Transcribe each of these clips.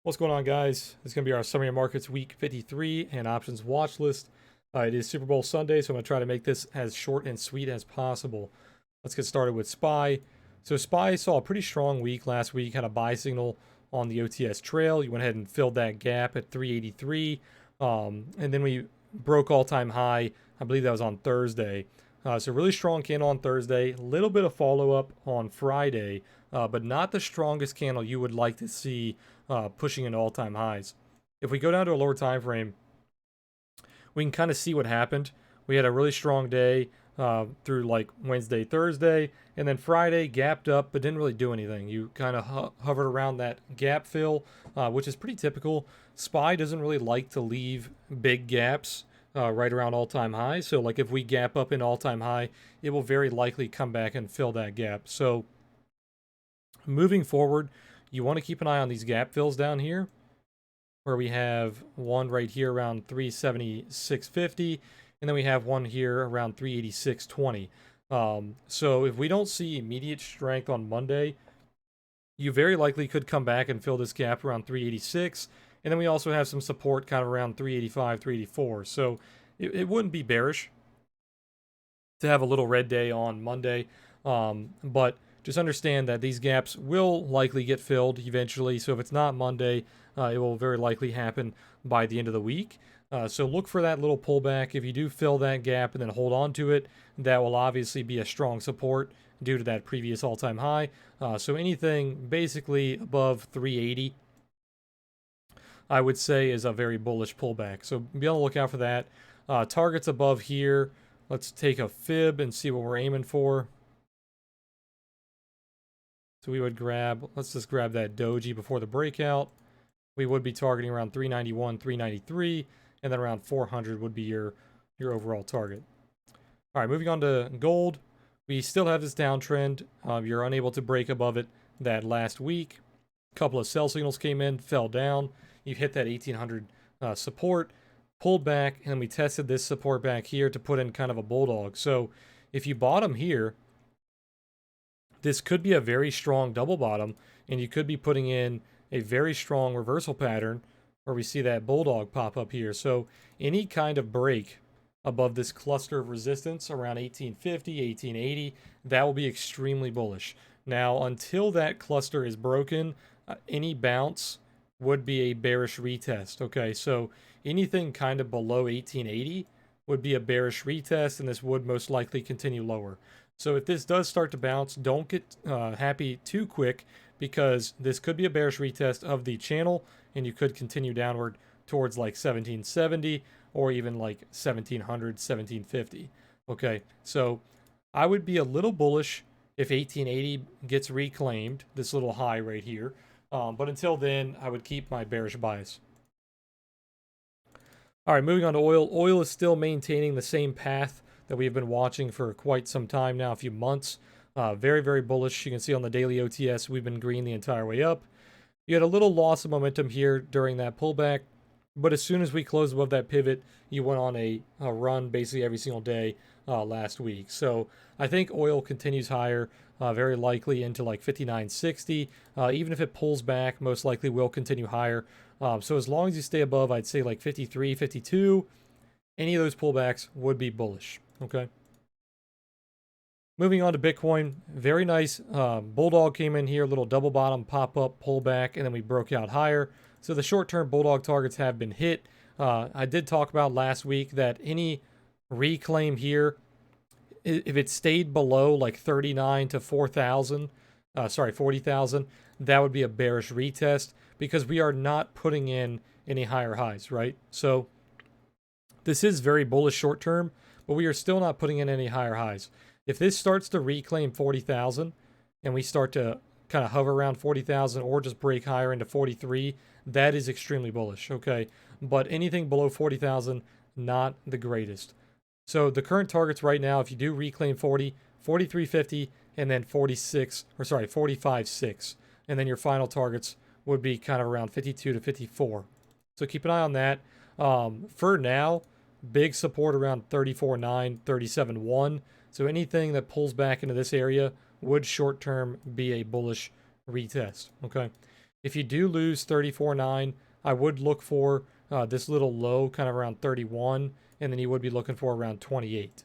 What's going on, guys? This is going to be our Summary of Markets Week 53 and Options Watch List. It is Super Bowl Sunday, so I'm going to try to make this as short and sweet as possible. Let's get started with SPY. So SPY saw a pretty strong week last week, had a buy signal on the OTS trail. You went ahead and filled that gap at 383, and then we broke all-time high. I believe that was on Thursday. So really strong candle on Thursday, a little bit of follow-up on Friday, but not the strongest candle you would like to see pushing into all-time highs. If we go down to a lower time frame, we can kind of see what happened. We had a really strong day through like Wednesday, Thursday, and then Friday gapped up but didn't really do anything. You kind of hovered around that gap fill, which is pretty typical. SPY doesn't really like to leave big gaps right around all-time high. So like if we gap up in all-time high, it will very likely come back and fill that gap. So moving forward, you want to keep an eye on these gap fills down here, where we have one right here around 376.50, and then we have one here around 386.20. So if we don't see immediate strength on Monday, you very likely could come back and fill this gap around 386, and then we also have some support kind of around 385, 384. So it wouldn't be bearish to have a little red day on Monday, but just understand that these gaps will likely get filled eventually. So if it's not Monday, it will very likely happen by the end of the week. So look for that little pullback. If you do fill that gap and then hold on to it, that will obviously be a strong support due to that previous all-time high. So anything basically above 380, I would say, is a very bullish pullback. So be on the lookout for that. Targets above here. Let's take a fib and see what we're aiming for. So we would let's just grab that doji before the breakout. We would be targeting around 391, 393, and then around 400 would be your overall target. All right, moving on to gold. We still have this downtrend. You're unable to break above it that last week. A couple of sell signals came in, fell down. You hit that 1800 support, pulled back, and we tested this support back here to put in kind of a bulldog. So if you bottom here, this could be a very strong double bottom, and you could be putting in a very strong reversal pattern where we see that bulldog pop up here. So any kind of break above this cluster of resistance around 1850, 1880, that will be extremely bullish. Now, until that cluster is broken, any bounce would be a bearish retest. Okay, so anything kind of below 1880 would be a bearish retest, and this would most likely continue lower. So if this does start to bounce, don't get happy too quick, because this could be a bearish retest of the channel, and you could continue downward towards like 1770 or even like 1700, 1750. Okay, so I would be a little bullish if 1880 gets reclaimed, this little high right here. But until then, I would keep my bearish bias. All right, moving on to oil. Oil is still maintaining the same path that we've been watching for quite some time now, a few months. Very, very bullish. You can see on the daily OTS, we've been green the entire way up. You had a little loss of momentum here during that pullback, but as soon as we closed above that pivot, you went on a run basically every single day last week. So I think oil continues higher, very likely into like 59.60. Even if it pulls back, most likely will continue higher. So as long as you stay above, I'd say like 53, 52, any of those pullbacks would be bullish. Okay. Moving on to Bitcoin, very nice bulldog came in here, little double bottom pop up, pull back, and then we broke out higher. So the short-term bulldog targets have been hit. I did talk about last week that any reclaim here, if it stayed below like 39 to 4,000, 40,000, that would be a bearish retest, because we are not putting in any higher highs, right? So this is very bullish short term, but we are still not putting in any higher highs. If this starts to reclaim 40,000 and we start to kind of hover around 40,000 or just break higher into 43, that is extremely bullish, okay? But anything below 40,000, not the greatest. So the current targets right now, if you do reclaim 40, 43.50, and then 45.6. And then your final targets would be kind of around 52 to 54. So keep an eye on that. For now, big support around 34.9, 37.1. So anything that pulls back into this area would short term be a bullish retest. Okay. If you do lose 34.9, I would look for this little low kind of around 31, and then you would be looking for around 28.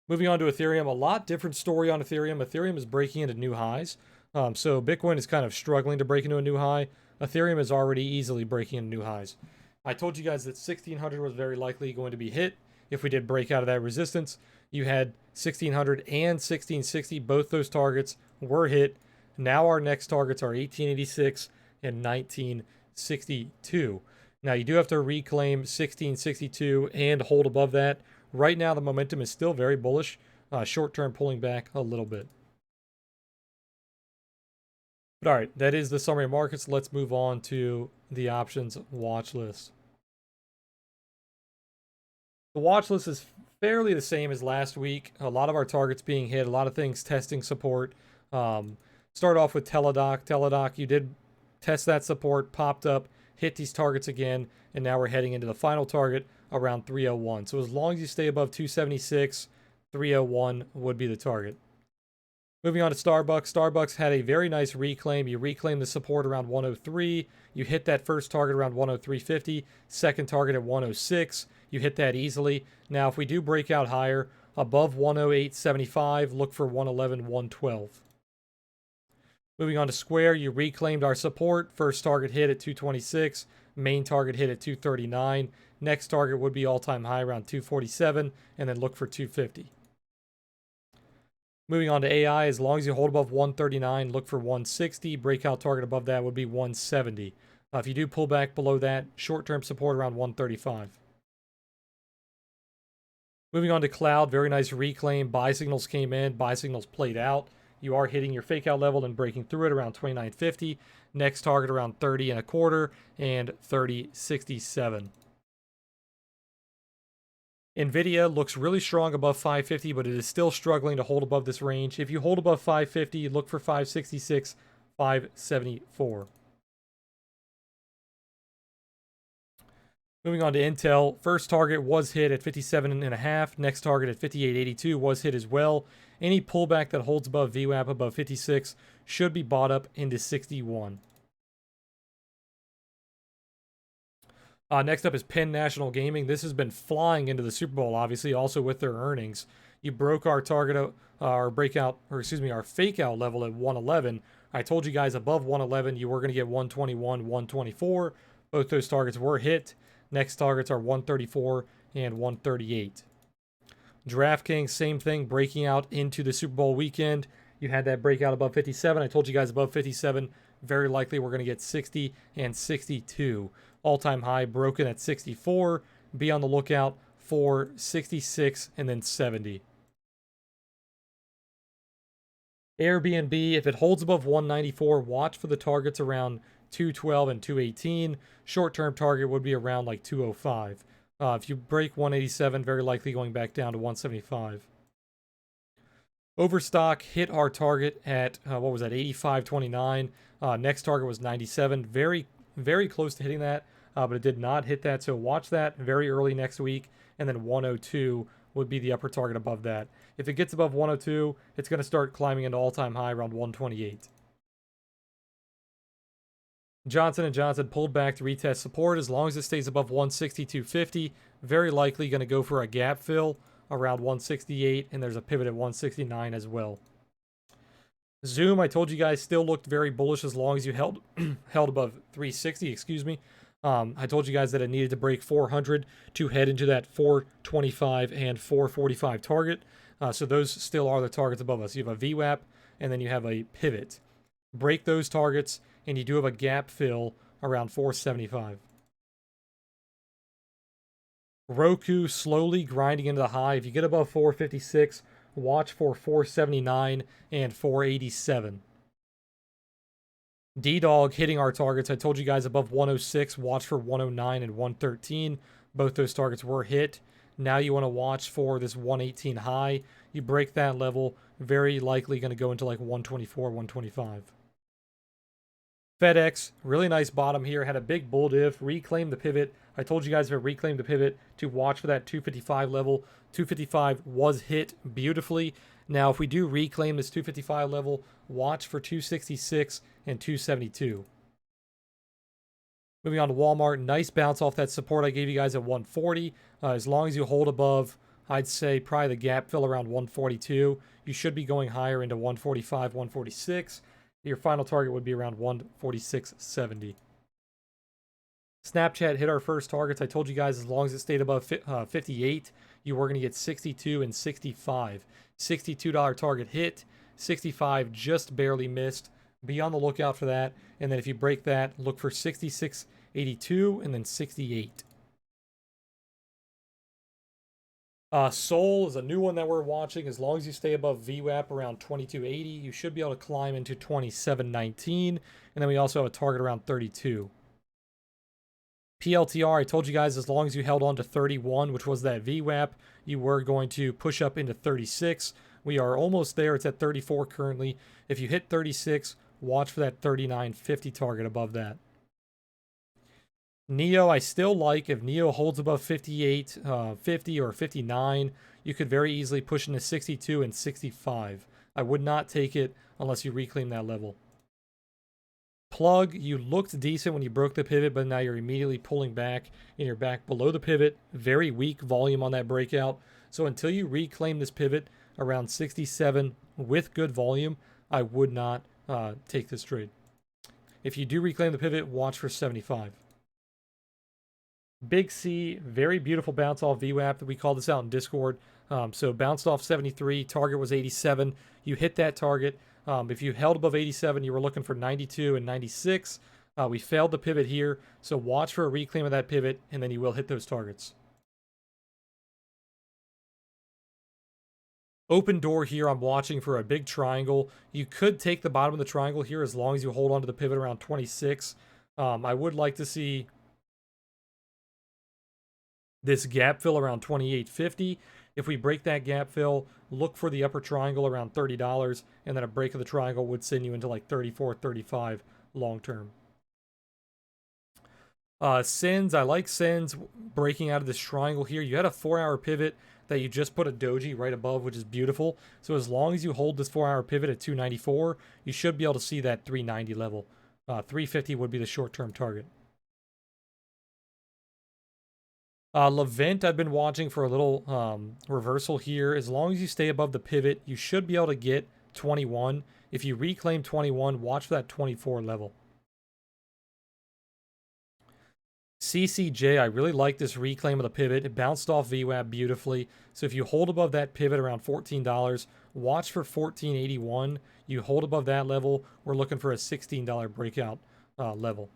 Moving on to Ethereum, a lot different story on Ethereum. Ethereum is breaking into new highs. So Bitcoin is kind of struggling to break into a new high. Ethereum is already easily breaking into new highs. I told you guys that 1600 was very likely going to be hit if we did break out of that resistance. You had 1600 and 1660. Both those targets were hit. Now our next targets are 1886 and 1962. Now you do have to reclaim 1662 and hold above that. Right now the momentum is still very bullish. Short-term pulling back a little bit. But all right, that is the summary of markets. Let's move on to the options watch list. The watch list is fairly the same as last week. A lot of our targets being hit, a lot of things testing support. Start off with Teladoc. Teladoc, you did test that support, popped up, hit these targets again, and now we're heading into the final target around 301. So as long as you stay above 276, 301 would be the target. Moving on to Starbucks. Starbucks had a very nice reclaim. You reclaim the support around 103. You hit that first target around 103.50. Second target at 106. You hit that easily. Now, if we do break out higher, above 108.75, look for 111, 112. Moving on to Square, you reclaimed our support. First target hit at 226. Main target hit at 239. Next target would be all-time high around 247, and then look for 250. Moving on to AI, as long as you hold above 139, look for 160. Breakout target above that would be 170. If you do pull back below that, short-term support around 135. Moving on to Cloud, very nice reclaim. Buy signals came in, buy signals played out. You are hitting your fake out level and breaking through it around 29.50. Next target around 30.25 and 30.67. Nvidia looks really strong above 550, but it is still struggling to hold above this range. If you hold above 550, look for 566, 574. Moving on to Intel, first target was hit at 57.5. Next target at 58.82 was hit as well. Any pullback that holds above VWAP above 56 should be bought up into 61. Next up is Penn National Gaming. This has been flying into the Super Bowl, obviously, also with their earnings. You broke our target, our fake out level at 111. I told you guys above 111, you were going to get 121, 124. Both those targets were hit. Next targets are 134 and 138. DraftKings, same thing, breaking out into the Super Bowl weekend. You had that breakout above 57. I told you guys above 57, very likely we're going to get 60 and 62. All-time high broken at 64. Be on the lookout for 66 and then 70. Airbnb, if it holds above 194, watch for the targets around 212 and 218. Short-term target would be around like 205. If you break 187, very likely going back down to 175. Overstock hit our target at, 85.29. Next target was 97. Very, very close to hitting that, but it did not hit that. So watch that very early next week. And then 102 would be the upper target above that. If it gets above 102, it's going to start climbing into all-time high around 128. Johnson & Johnson pulled back to retest support. As long as it stays above 162.50, very likely going to go for a gap fill around 168, and there's a pivot at 169 as well. Zoom, I told you guys, still looked very bullish as long as you held above 360, excuse me. I told you guys that it needed to break 400 to head into that 425 and 445 target. So those still are the targets above us. You have a VWAP, and then you have a pivot. Break those targets, and you do have a gap fill around 475. Roku slowly grinding into the high. If you get above 456, watch for 479 and 487. D-Dog hitting our targets. I told you guys above 106, watch for 109 and 113. Both those targets were hit. Now you want to watch for this 118 high. You break that level, very likely going to go into like 124, 125. FedEx, really nice bottom here. Had a big bull diff, reclaimed the pivot. I told you guys to reclaim the pivot to watch for that 255 level. 255 was hit beautifully. Now, if we do reclaim this 255 level, Watch for 266 and 272. Moving on to Walmart, nice bounce off that support I gave you guys at 140. As long as you hold above, I'd say probably the gap fill around 142. You should be going higher into 145, 146. Your final target would be around 146.70. Snapchat hit our first targets. I told you guys as long as it stayed above 58, you were going to get 62 and 65. $62 target hit. 65 just barely missed. Be on the lookout for that. And then if you break that, look for 66.82 and then 68. Sol is a new one that we're watching. As long as you stay above VWAP around 2280, you should be able to climb into 2719. And then we also have a target around 32. PLTR, I told you guys as long as you held on to 31, which was that VWAP, you were going to push up into 36. We are almost there. It's at 34 currently. If you hit 36, watch for that 39.50 target above that. Neo, I still like. If Neo holds above 58, 50 or 59, you could very easily push into 62 and 65. I would not take it unless you reclaim that level. Plug, you looked decent when you broke the pivot, but now you're immediately pulling back, and you're back below the pivot. Very weak volume on that breakout. So until you reclaim this pivot around 67 with good volume, I would not take this trade. If you do reclaim the pivot, watch for 75. Big C, very beautiful bounce off VWAP. We called this out in Discord. So bounced off 73, target was 87. You hit that target. If you held above 87, you were looking for 92 and 96. We failed the pivot here, so watch for a reclaim of that pivot, and then you will hit those targets. Open door here, I'm watching for a big triangle. You could take the bottom of the triangle here as long as you hold on to the pivot around 26. I would like to see this gap fill around 28.50. If we break that gap fill, look for the upper triangle around $30, and then a break of the triangle would send you into like 34, 35 long term. Sins, I like Sins breaking out of this triangle here. You had a 4-hour pivot that you just put a doji right above, which is beautiful. So as long as you hold this 4-hour pivot at 294, you should be able to see that 390 level. 350 would be the short-term target. Levent, I've been watching for a little reversal here. As long as you stay above the pivot, you should be able to get 21. If you reclaim 21, watch for that 24 level. CCJ, I really like this reclaim of the pivot. It bounced off VWAP beautifully. So if you hold above that pivot around $14, watch for $14.81. You hold above that level, we're looking for a $16 breakout level.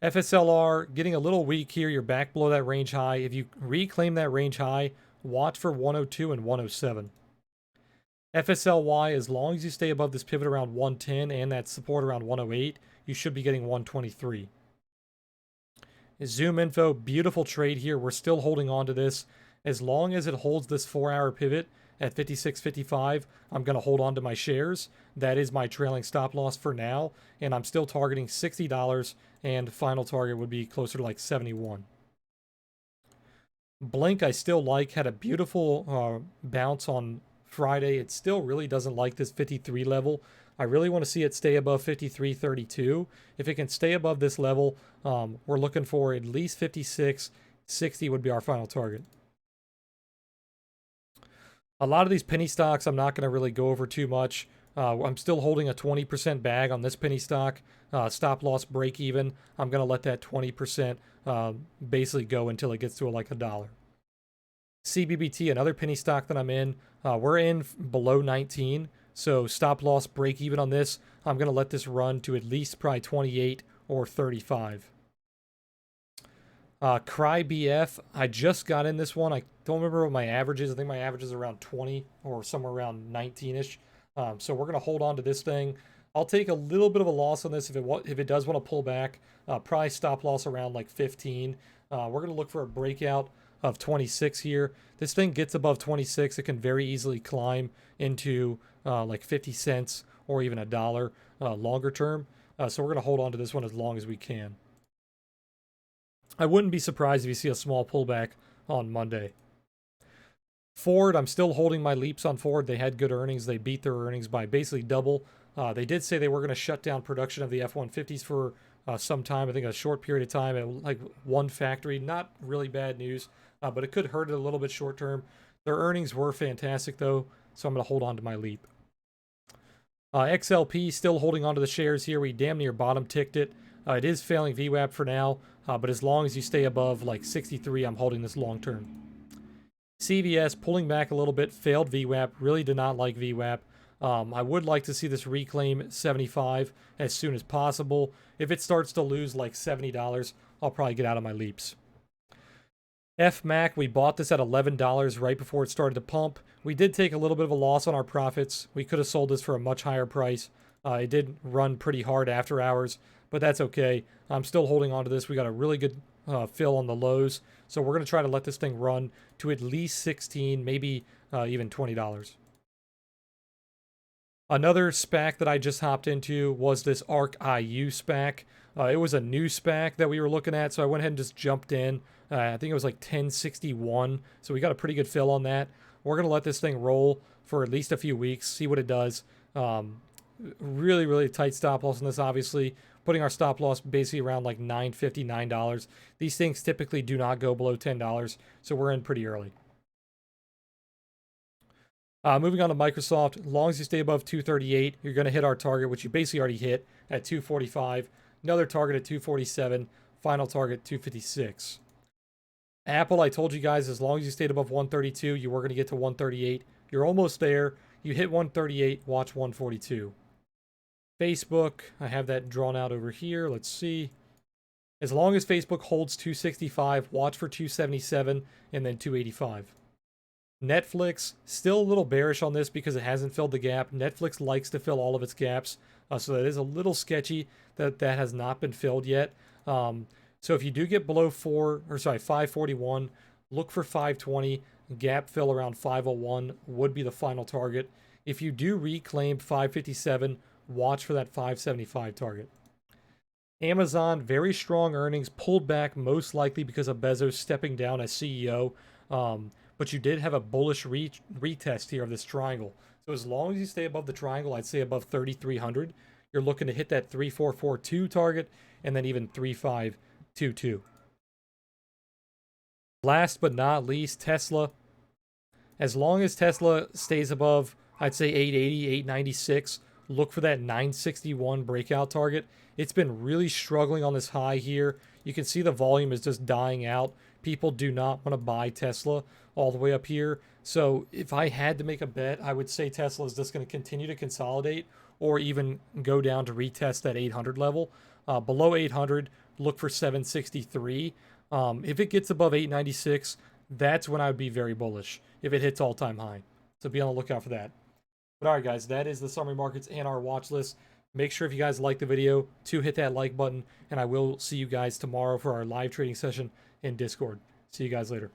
FSLR, getting a little weak here. You're back below that range high. If you reclaim that range high, watch for 102 and 107. FSLY, as long as you stay above this pivot around 110 and that support around 108, you should be getting 123. Zoom Info, beautiful trade here. We're still holding on to this. As long as it holds this 4-hour pivot at 56.55, I'm going to hold on to my shares. That is my trailing stop loss for now, and I'm still targeting $60, and final target would be closer to like 71. Blink, I still like, had a beautiful bounce on Friday. It still really doesn't like this 53 level. I really want to see it stay above 53.32. If it can stay above this level, we're looking for at least 56.60 would be our final target. A lot of these penny stocks I'm not going to really go over too much. I'm still holding a 20% bag on this penny stock. Stop loss break even. I'm going to let that 20% basically go until it gets to like $1. CBBT, another penny stock that I'm in. We're in below 19. So stop loss break even on this. I'm going to let this run to at least probably 28 or 35. CryBF, I just got in this one. I don't remember what my average is. I think my average is around 20 or somewhere around 19-ish. So we're going to hold on to this thing. I'll take a little bit of a loss on this if it does want to pull back. Probably stop loss around like 15. We're going to look for a breakout of 26 here. This thing gets above 26. It can very easily climb into like 50 cents or even $1 longer term. So we're going to hold on to this one as long as we can. I wouldn't be surprised if you see a small pullback on Monday. Ford, I'm still holding my leaps on Ford. They had good earnings. They beat their earnings by basically double. They did say they were going to shut down production of the F-150s for some time. I think a short period of time at like one factory. Not really bad news, but it could hurt it a little bit short term. Their earnings were fantastic though, so I'm going to hold on to my leap. XLP still holding on to the shares here. We damn near bottom ticked it. It is failing VWAP for now, but as long as you stay above like 63, I'm holding this long term. CVS pulling back a little bit, failed VWAP, really did not like VWAP. I would like to see this reclaim 75 as soon as possible. If it starts to lose like $70, I'll probably get out of my leaps. FMAC, we bought this at $11 right before it started to pump. We did take a little bit of a loss on our profits. We could have sold this for a much higher price. It did run pretty hard after hours, but that's okay. I'm still holding on to this. We got a really good fill on the lows, so we're going to try to let this thing run to at least 16, maybe even $20. Another SPAC that I just hopped into was this ARC IU SPAC. It was a new SPAC that we were looking at, so I went ahead and just jumped in. I think it was like 1061, so we got a pretty good fill on that. We're going to let this thing roll for at least a few weeks, see what it does. Really, really tight stop loss on this, obviously. Putting our stop loss basically around like $9.50, $9. These things typically do not go below $10, so we're in pretty early. Moving on to Microsoft, as long as you stay above 238, you're going to hit our target, which you basically already hit at 245. Another target at 247. Final target 256. Apple, I told you guys, as long as you stayed above 132, you were going to get to 138. You're almost there. You hit 138, watch 142. Facebook, I have that drawn out over here. Let's see. As long as Facebook holds 265, watch for 277 and then 285. Netflix, still a little bearish on this because it hasn't filled the gap. Netflix likes to fill all of its gaps, so that is a little sketchy that that has not been filled yet. So if you do get below 541, look for 520. Gap fill around 501 would be the final target. If you do reclaim 557, watch for that 575 target. Amazon, very strong earnings, pulled back most likely because of Bezos stepping down as CEO. But you did have a bullish retest here of this triangle. So as long as you stay above the triangle, I'd say above 3,300, you're looking to hit that 3,442 target and then even 3,522. Last but not least, Tesla. As long as Tesla stays above, I'd say 880, 896, look for that 961 breakout target. It's been really struggling on this high here. You can see the volume is just dying out. People do not want to buy Tesla all the way up here. So if I had to make a bet, I would say Tesla is just going to continue to consolidate or even go down to retest that 800 level. Below 800, look for 763. If it gets above 896, that's when I would be very bullish if it hits all-time high. So be on the lookout for that. But all right, guys, that is the summary markets and our watch list. Make sure if you guys like the video to hit that like button, and I will see you guys tomorrow for our live trading session in Discord. See you guys later.